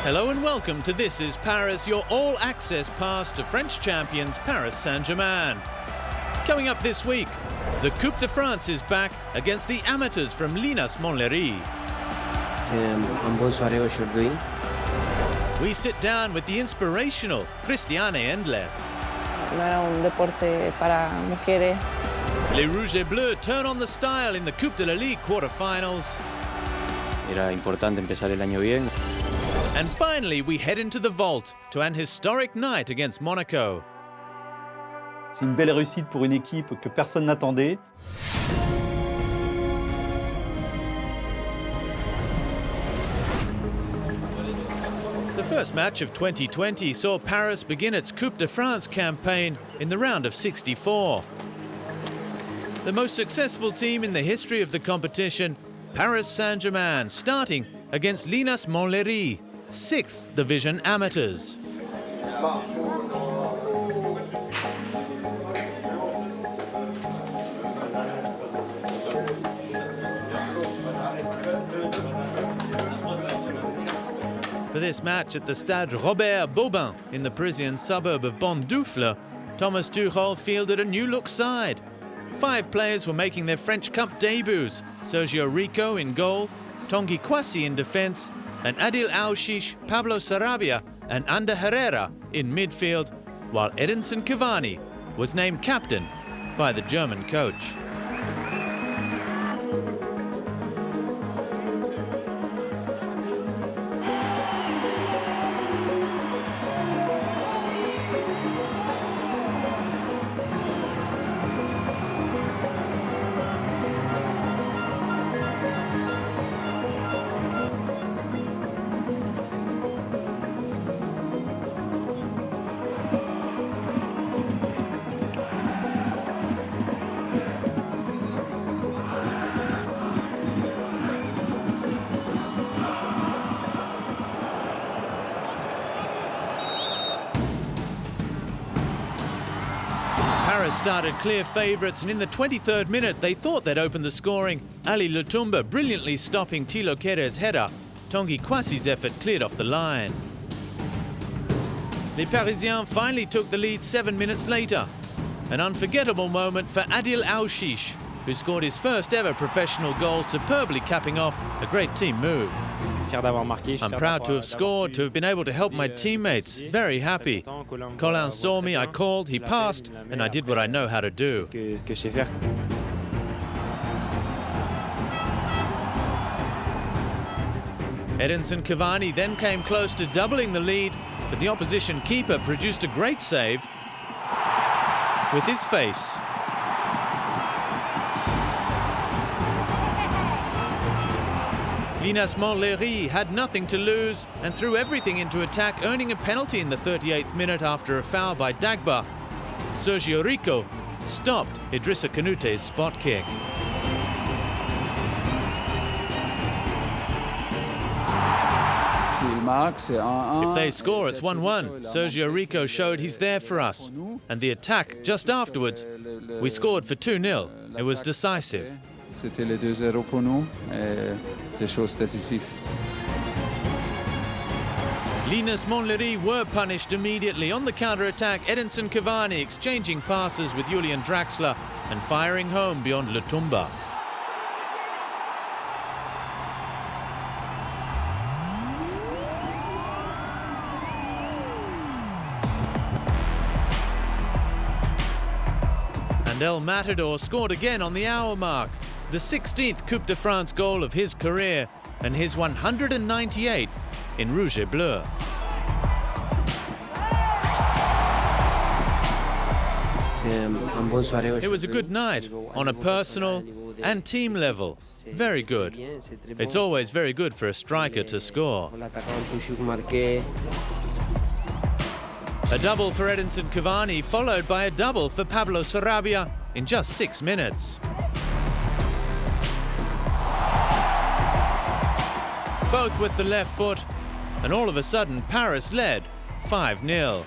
Hello and welcome to This is Paris, your all-access pass to French champions Paris Saint-Germain. Coming up this week, the Coupe de France is back against the amateurs from Linas Montlhéry. C'est un bon soirée aujourd'hui. We sit down with the inspirational Christiane Endler. No era un deporte para mujeres. Les Rouges et Bleus turn on the style in the Coupe de la Ligue quarterfinals. Era importante empezar el año bien. And finally, we head into the vault to an historic night against Monaco. C'est une belle réussite pour une équipe que personne n'attendait. The first match of 2020 saw Paris begin its Coupe de France campaign in the round of 64. The most successful team in the history of the competition, Paris Saint-Germain, starting against Linas Montlhéry, 6th Division amateurs. For this match at the Stade Robert Bobin in the Parisian suburb of Bondoufle, Thomas Tuchel fielded a new-look side. 5 players were making their French Cup debuts: Sergio Rico in goal, Tanguy Kouassi in defence, and Adil Aouchiche, Pablo Sarabia and Ander Herrera in midfield, while Edinson Cavani was named captain by the German coach. Paris started clear favourites, and in the 23rd minute they thought they'd open the scoring. Ali Lutumba brilliantly stopping Thilo Kehre's header. Tanguy Kouassi's effort cleared off the line. Les Parisiens finally took the lead 7 minutes later. An unforgettable moment for Adil Aouchiche, who scored his first ever professional goal, superbly capping off a great team move. I'm proud to have scored, to have been able to help my teammates. Very happy. Colin saw me, I called, he passed, and I did what I know how to do. Edinson Cavani then came close to doubling the lead, but the opposition keeper produced a great save with his face. Linas Montlhéry had nothing to lose and threw everything into attack, earning a penalty in the 38th minute after a foul by Dagba. Sergio Rico stopped Idrissa Kanute's spot kick. If they score, it's 1-1. Sergio Rico showed he's there for us. And the attack just afterwards, we scored for 2-0. It was decisive. C'était les 2-0 pour nous et c'est chose décisive. Linas Montlhéry were punished immediately. On the counter-attack, Edinson Cavani exchanging passes with Julian Draxler and firing home beyond Lutumba. And El Matador scored again on the hour mark. The 16th Coupe de France goal of his career and his 198th in Rouge et Bleu. It was a good night on a personal and team level. Very good. It's always very good for a striker to score. A double for Edinson Cavani, followed by a double for Pablo Sarabia in just 6 minutes. Both with the left foot, and all of a sudden Paris led 5-0.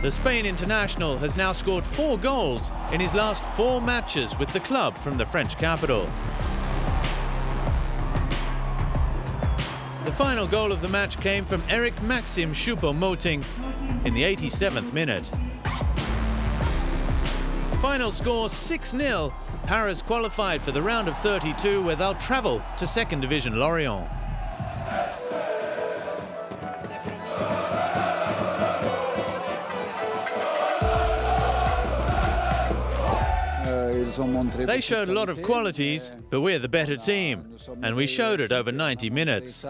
The Spain international has now scored 4 goals in his last 4 matches with the club from the French capital. final goal of the match came from Eric Maxim Choupo-Moting in the 87th minute. Final score 6-0. Paris qualified for the round of 32 where they'll travel to second division Lorient. They showed a lot of qualities, but we're the better team, and we showed it over 90 minutes.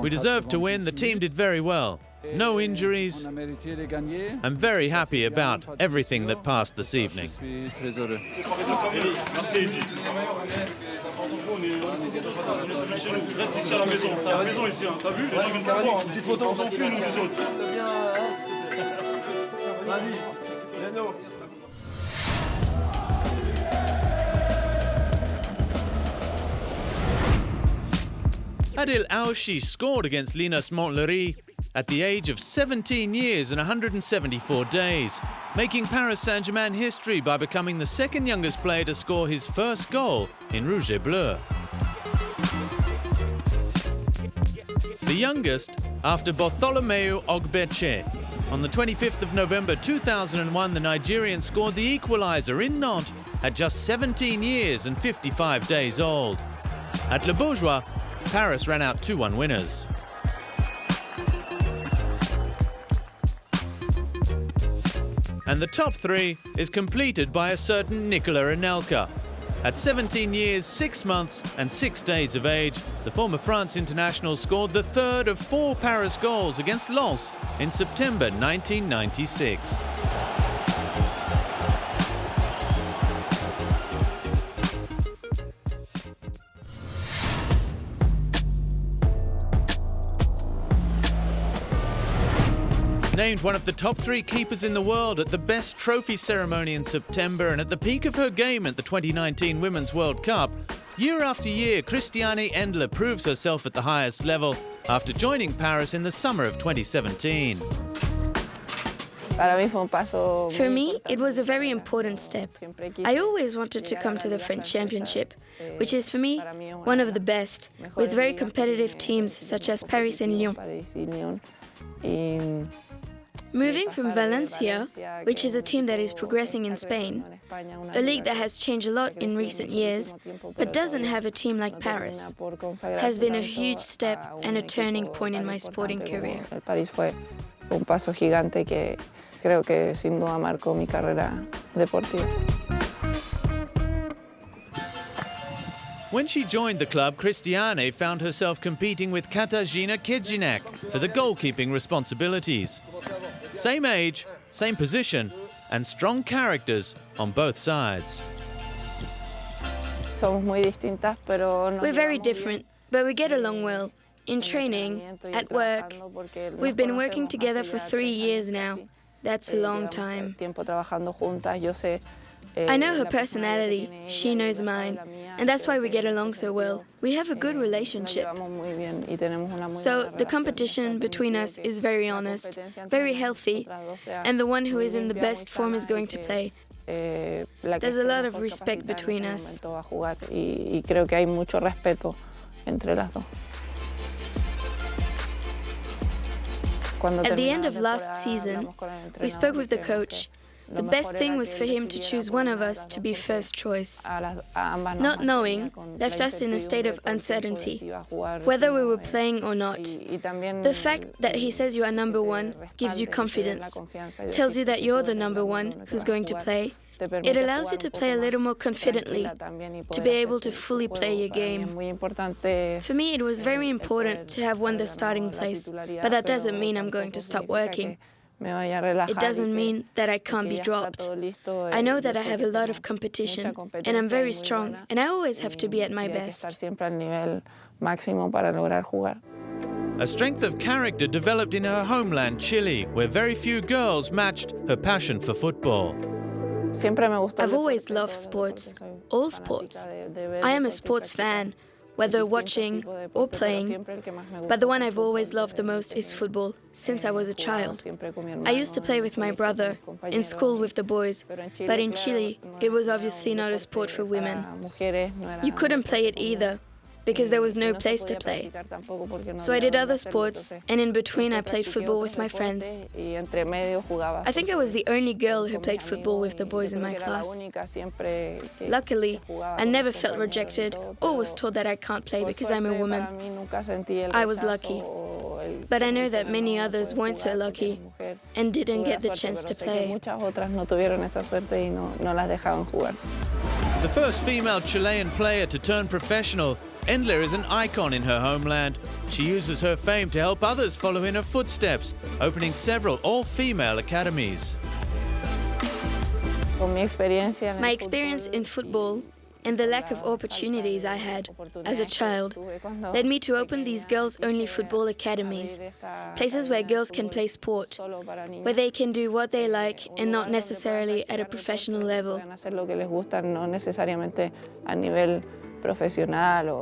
We deserved to win, the team did very well. No injuries. I'm very happy about everything that passed this evening. Adil Aouchi scored against Linas Montlery at the age of 17 years and 174 days, making Paris Saint-Germain history by becoming the second youngest player to score his first goal in Rouge et Bleu. The youngest after Bartholomew Ogbeche. On the 25th of November 2001, the Nigerian scored the equaliser in Nantes at just 17 years and 55 days old. At Le Bourgeois, Paris ran out 2-1 winners. And the top three is completed by a certain Nicola Anelka. At 17 years, 6 months and 6 days of age, the former France international scored the third of 4 Paris goals against Lens in September 1996. Named one of the top 3 keepers in the world at the best trophy ceremony in September and at the peak of her game at the 2019 Women's World Cup, year after year Christiane Endler proves herself at the highest level after joining Paris in the summer of 2017. For me, it was a very important step. I always wanted to come to the French Championship, which is for me one of the best, with very competitive teams such as Paris and Lyon. Moving from Valencia, which is a team that is progressing in Spain, a league that has changed a lot in recent years, but doesn't have a team like Paris, has been a huge step and a turning point in my sporting career. When she joined the club, Christiane found herself competing with Katarzyna Kędzinek for the goalkeeping responsibilities. Same age, same position, and strong characters on both sides. We're very different, but we get along well. In training, at work, we've been working together for 3 years now. That's a long time. I know her personality, she knows mine, and that's why we get along so well. We have a good relationship. So the competition between us is very honest, very healthy, and the one who is in the best form is going to play. There's a lot of respect between us. At the end of last season, we spoke with the coach. The best thing was for him to choose one of us to be first choice. Not knowing left us in a state of uncertainty, whether we were playing or not. The fact that he says you are number one gives you confidence, tells you that you're the number one who's going to play. It allows you to play a little more confidently, to be able to fully play your game. For me, it was very important to have won the starting place, but that doesn't mean I'm going to stop working. It doesn't mean that I can't be dropped. I know that I have a lot of competition, and I'm very strong, and I always have to be at my best. A strength of character developed in her homeland, Chile, where very few girls matched her passion for football. I've always loved sports, all sports. I am a sports fan, whether watching or playing, but the one I've always loved the most is football, since I was a child. I used to play with my brother, in school with the boys, but in Chile, it was obviously not a sport for women. You couldn't play it either. because there was no place to play. So I did other sports, and in between I played football with my friends. I think I was the only girl who played football with the boys in my class. Luckily, I never felt rejected or was told that I can't play because I'm a woman. I was lucky. But I know that many others weren't so lucky and didn't get the chance to play. The first female Chilean player to turn professional, Endler is an icon in her homeland. She uses her fame to help others follow in her footsteps, opening several all-female academies. My experience in football and the lack of opportunities I had as a child led me to open these girls-only football academies, places where girls can play sport, where they can do what they like and not necessarily at a professional level.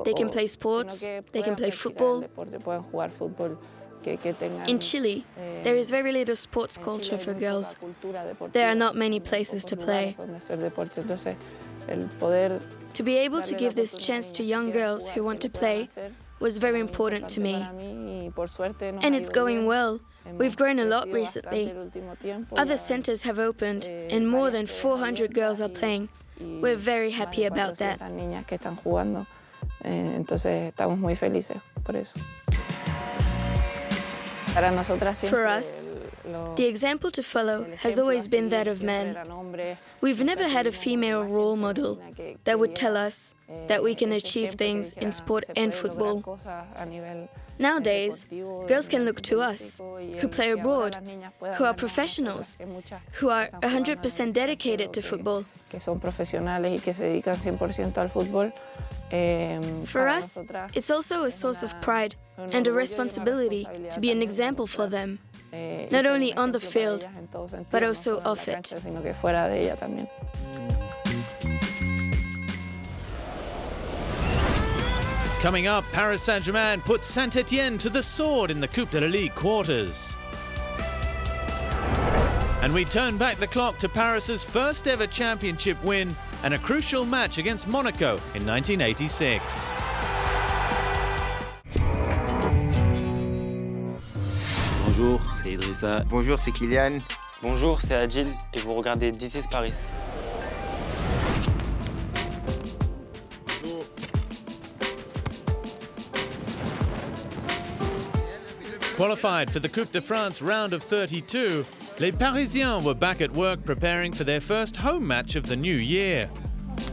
They can play sports, they can play football. In Chile, there is very little sports culture for girls. There are not many places to play. To be able to give this chance to young girls who want to play was very important to me. And it's going well. We've grown a lot recently. Other centers have opened and more than 400 girls are playing. We're very happy about that. For us, the example to follow has always been that of men. We've never had a female role model that would tell us that we can achieve things in sport and football. Nowadays, girls can look to us, who play abroad, who are professionals, who are 100% dedicated to football. For us, it's also a source of pride and a responsibility to be an example for them, not only on the field, but also off it. Coming up, Paris Saint-Germain puts Saint-Etienne to the sword in the Coupe de la Ligue quarters. And we turn back the clock to Paris's first ever championship win and a crucial match against Monaco in 1986. Bonjour, c'est Idrissa. Bonjour, c'est Kylian. Bonjour, c'est Adil et vous regardez This is Paris. Qualified for the Coupe de France round of 32, les Parisiens were back at work preparing for their first home match of the new year.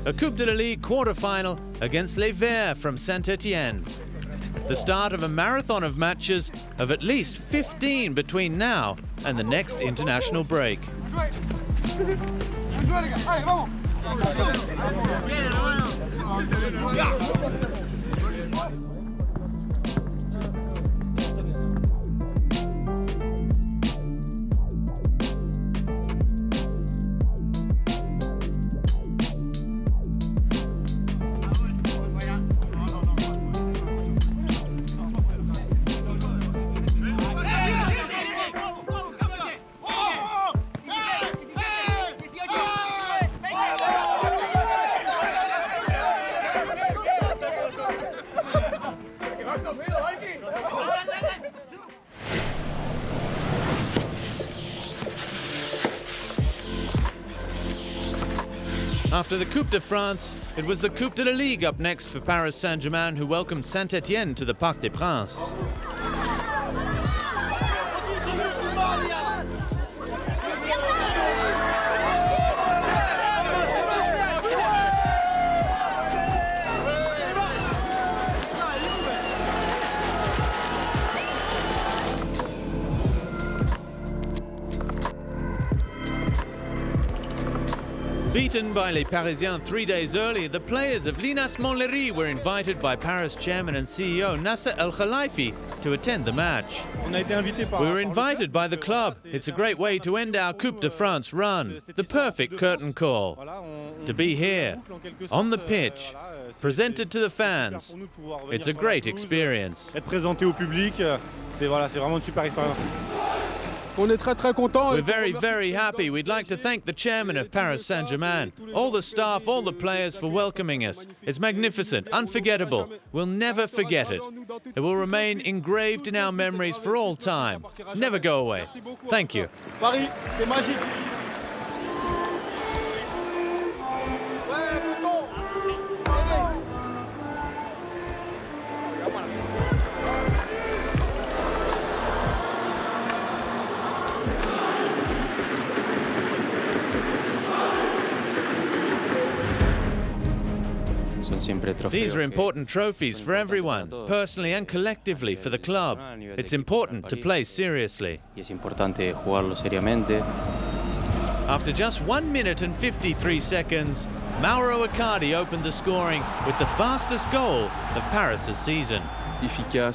A Coupe de la Ligue quarter-final against les Verts from Saint-Etienne. The start of a marathon of matches of at least 15 between now and the next international break. After the Coupe de France, it was the Coupe de la Ligue up next for Paris Saint-Germain, who welcomed Saint-Etienne to the Parc des Princes. Beaten by Les Parisiens 3 days early, the players of l'Inas Montlhéry were invited by Paris chairman and CEO Nasser El Khelaifi to attend the match. We were invited by the club. It's a great way to end our Coupe de France run. The perfect curtain call. To be here, on the pitch, presented to the fans. It's a great experience. Être présenté au public, c'est vraiment une super expérience. We're very, very happy. We'd like to thank the chairman of Paris Saint-Germain, all the staff, all the players for welcoming us. It's magnificent, unforgettable. We'll never forget it. It will remain engraved in our memories for all time. Never go away. Thank you. Paris, c'est magique. These are important trophies for everyone, personally and collectively for the club. It's important to play seriously. After just 1 minute and 53 seconds, Mauro Icardi opened the scoring with the fastest goal of Paris' season.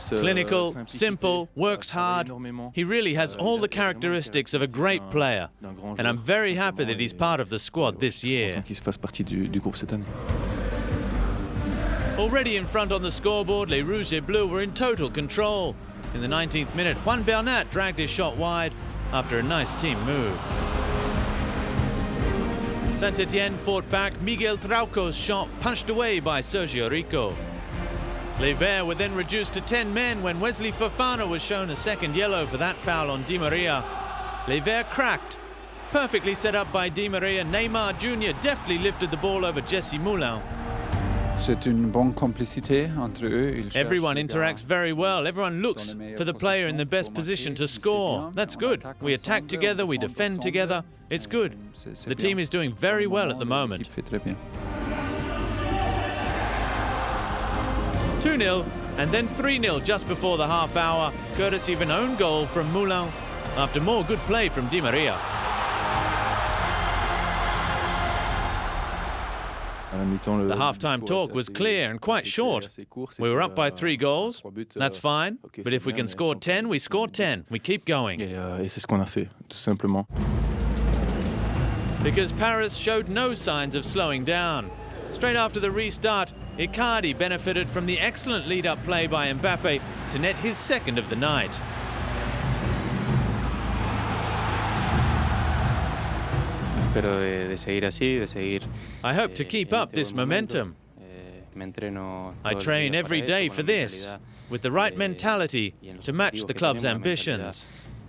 Clinical, simple, works hard. He really has all the characteristics of a great player. And I'm very happy that he's part of the squad this year. Already in front on the scoreboard, Les Rouges et Bleus were in total control. In the 19th minute, Juan Bernat dragged his shot wide after a nice team move. Saint-Etienne fought back. Miguel Trauco's shot punched away by Sergio Rico. Les Verts were then reduced to 10 men when Wesley Fofana was shown a second yellow for that foul on Di Maria. Les Verts cracked. Perfectly set up by Di Maria, Neymar Jr. deftly lifted the ball over Jesse Moulin. Everyone interacts very well. Everyone looks for the player in the best position to score. That's good. We attack together, we defend together. It's good. The team is doing very well at the moment. 2-0 and then 3-0 just before the half hour, courtesy of an own goal from Moulin after more good play from Di Maria. The half-time talk was clear and quite short. We were up by 3 goals. That's fine. But if we can score 10, we score 10. We keep going. Because Paris showed no signs of slowing down. Straight after the restart, Icardi benefited from the excellent lead-up play by Mbappe to net his second of the night. I hope to keep up this momentum. I train every day for this, with the right mentality to match the club's ambitions.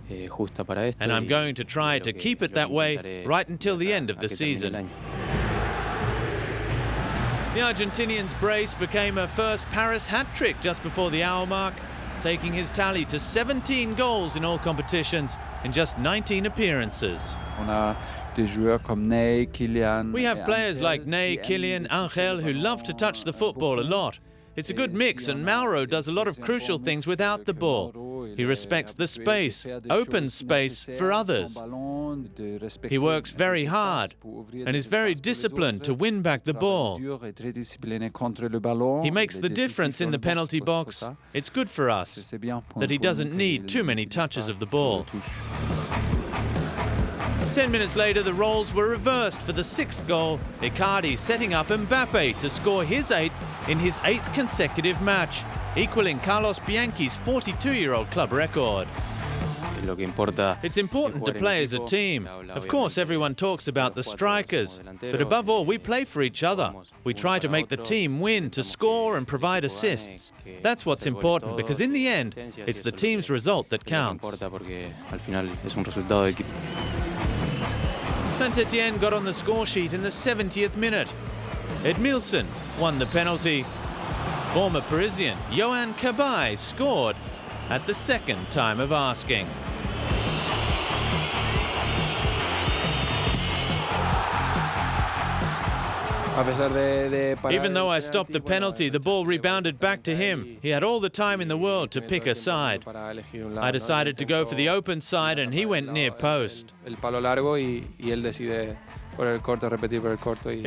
And I'm going to try to keep it that way right until the end of the season. The Argentinian's brace became a first Paris hat-trick just before the hour mark, taking his tally to 17 goals in all competitions in just 19 appearances. We have players like Ney, Kylian, Angel who love to touch the football a lot. It's a good mix, and Mauro does a lot of crucial things without the ball. He respects the space, opens space for others. He works very hard and is very disciplined to win back the ball. He makes the difference in the penalty box. It's good for us that he doesn't need too many touches of the ball. 10 minutes later, the roles were reversed for the 6th goal. Icardi setting up Mbappe to score his 8th in his 8th consecutive match, equaling Carlos Bianchi's 42-year-old club record. It's important to play as a team. Of course, everyone talks about the strikers, but above all, we play for each other. We try to make the team win, to score and provide assists. That's what's important, because in the end, it's the team's result that counts. Saint-Etienne got on the score sheet in the 70th minute. Edmilson won the penalty. Former Parisian Yohan Cabaye scored at the second time of asking. Even though I stopped the penalty, the ball rebounded back to him. He had all the time in the world to pick a side. I decided to go for the open side and he went near post. It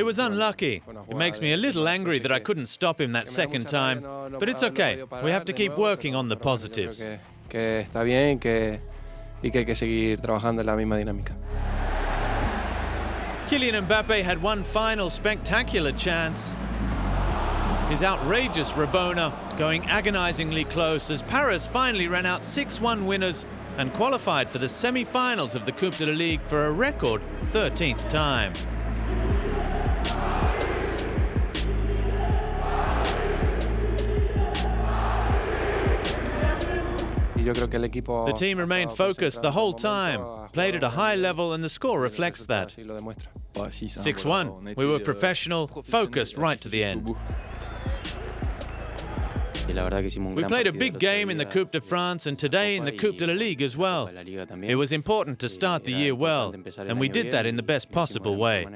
was unlucky. It makes me a little angry that I couldn't stop him that second time. But it's okay. We have to keep working on the positives. Kylian Mbappe had one final spectacular chance. His outrageous Rabona going agonizingly close as Paris finally ran out 6-1 winners and qualified for the semi-finals of the Coupe de la Ligue for a record 13th time. The team remained focused the whole time, played at a high level, and the score reflects that. 6-1. We were professional, focused right to the end. We played a big game in the Coupe de France and today in the Coupe de la Ligue as well. It was important to start the year well, and we did that in the best possible way.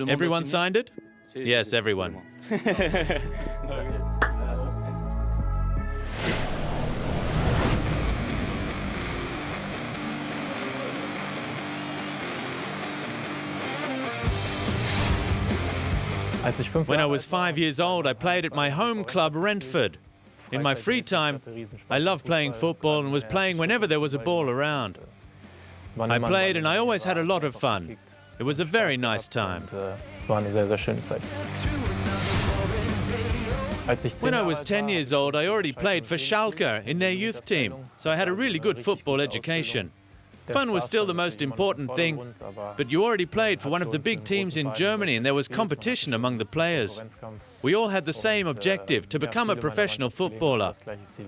Everyone signed it? Yes, everyone. When I was 5 years old, I played at my home club, Brentford. In my free time, I loved playing football and was playing whenever there was a ball around. I played and I always had a lot of fun. It was a very nice time. When I was 10 years old, I already played for Schalke in their youth team, so I had a really good football education. Fun was still the most important thing, but you already played for one of the big teams in Germany and there was competition among the players. We all had the same objective, to become a professional footballer.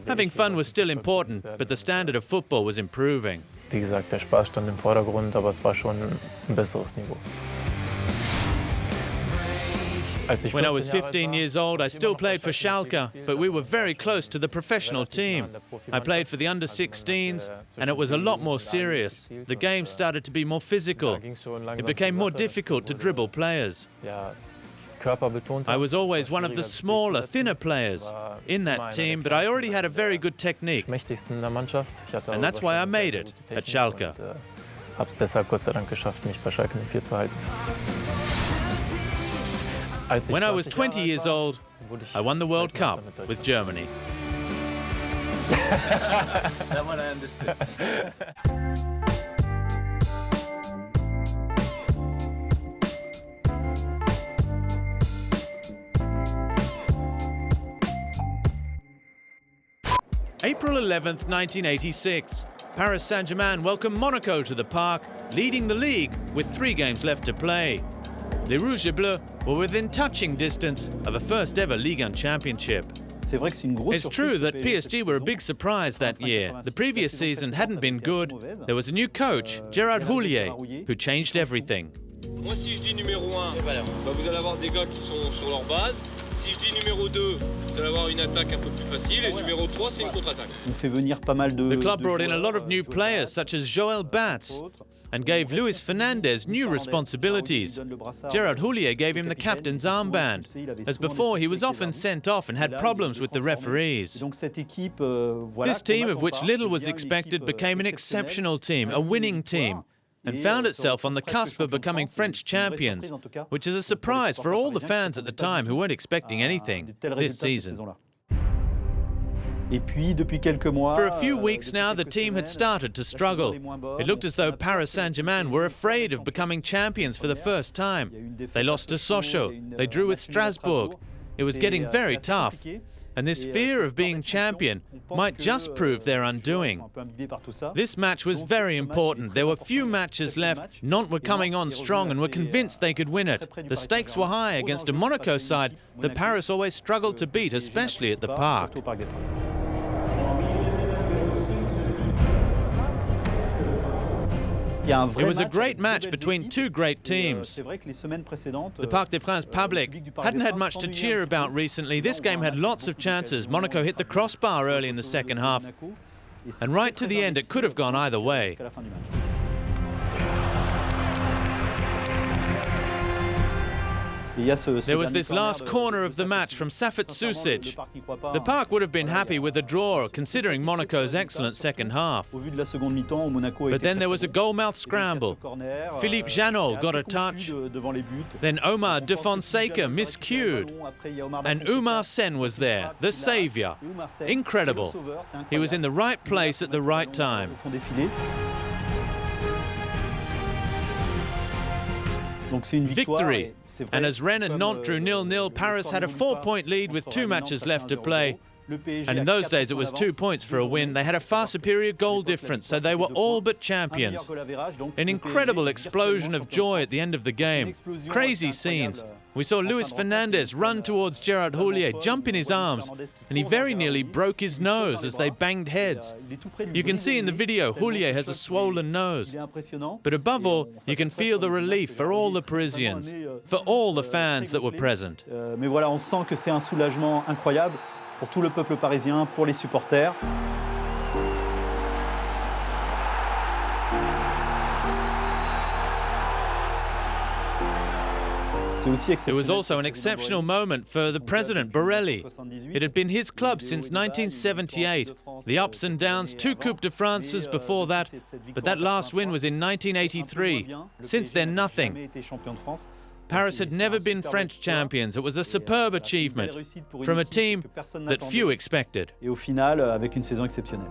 Having fun was still important, but the standard of football was improving. When I was 15 years old, I still played for Schalke, but we were very close to the professional team. I played for the under-16s, and it was a lot more serious. The game started to be more physical. It became more difficult to dribble players. I was always one of the smaller, thinner players in that team, but I already had a very good technique. And that's why I made it at Schalke. When I was 20 years old, I won the World Cup with Germany. That one I understood. April 11th, 1986. Paris Saint-Germain welcomed Monaco to the park, leading the league with 3 games left to play. Les Rouges et Bleus were within touching distance of a first-ever Ligue 1 championship. It's true that PSG were a big surprise that year. The previous season hadn't been good. There was a new coach, Gérard Houllier, who changed everything. Moi, si je dis numéro 1, vous allez avoir des gars qui sont sur leur base. Si je dis numéro 2, vous allez avoir une attaque un peu plus facile. Et numéro 3, c'est une contre-attaque. The club brought in a lot of new players, such as Joël Batz, and gave Luis Fernandez new responsibilities. Gérard Houllier gave him the captain's armband, as before he was often sent off and had problems with the referees. This team, of which little was expected, became an exceptional team, a winning team, and found itself on the cusp of becoming French champions, which is a surprise for all the fans at the time who weren't expecting anything this season. For a few weeks now, the team had started to struggle. It looked as though Paris Saint-Germain were afraid of becoming champions for the first time. They lost to Sochaux, they drew with Strasbourg. It was getting very tough. And this fear of being champion might just prove their undoing. This match was very important. There were few matches left. Nantes were coming on strong and were convinced they could win it. The stakes were high against a Monaco side that Paris always struggled to beat, especially at the Parc. It was a great match between 2 great teams. The Parc des Princes public hadn't had much to cheer about recently. This game had lots of chances. Monaco hit the crossbar early in the second half, and right to the end it could have gone either way. There was this last corner of the match from Safet Susic. The Parc would have been happy with a draw, considering Monaco's excellent second half. But then there was a goal-mouth scramble. Philippe Janot got a touch. Then Omar de Fonseca miscued. And Oumar Sen was there, the saviour. Incredible. He was in the right place at the right time. Victory. And as Rennes and Nantes drew 0-0, Paris had a 4-point lead with 2 matches left to play. And in those days, it was 2 points for a win. They had a far superior goal difference, so they were all but champions. An incredible explosion of joy at the end of the game. Crazy scenes. We saw Luis Fernandez run towards Gerard Houllier, jump in his arms, and he very nearly broke his nose as they banged heads. You can see in the video Houllier has a swollen nose. But above all, you can feel the relief for all the Parisians, for all the fans that were present. Mais voilà, on sent que c'est un soulagement incroyable pour tout le peuple parisien, pour les supporters. It was also an exceptional moment for the president, Borelli. It had been his club since 1978. The ups and downs, 2 Coupe de France's before that, but that last win was in 1983. Since then, nothing. Paris had never been French champions. It was a superb achievement from a team that few expected. Et au final, avec une saison exceptionnelle.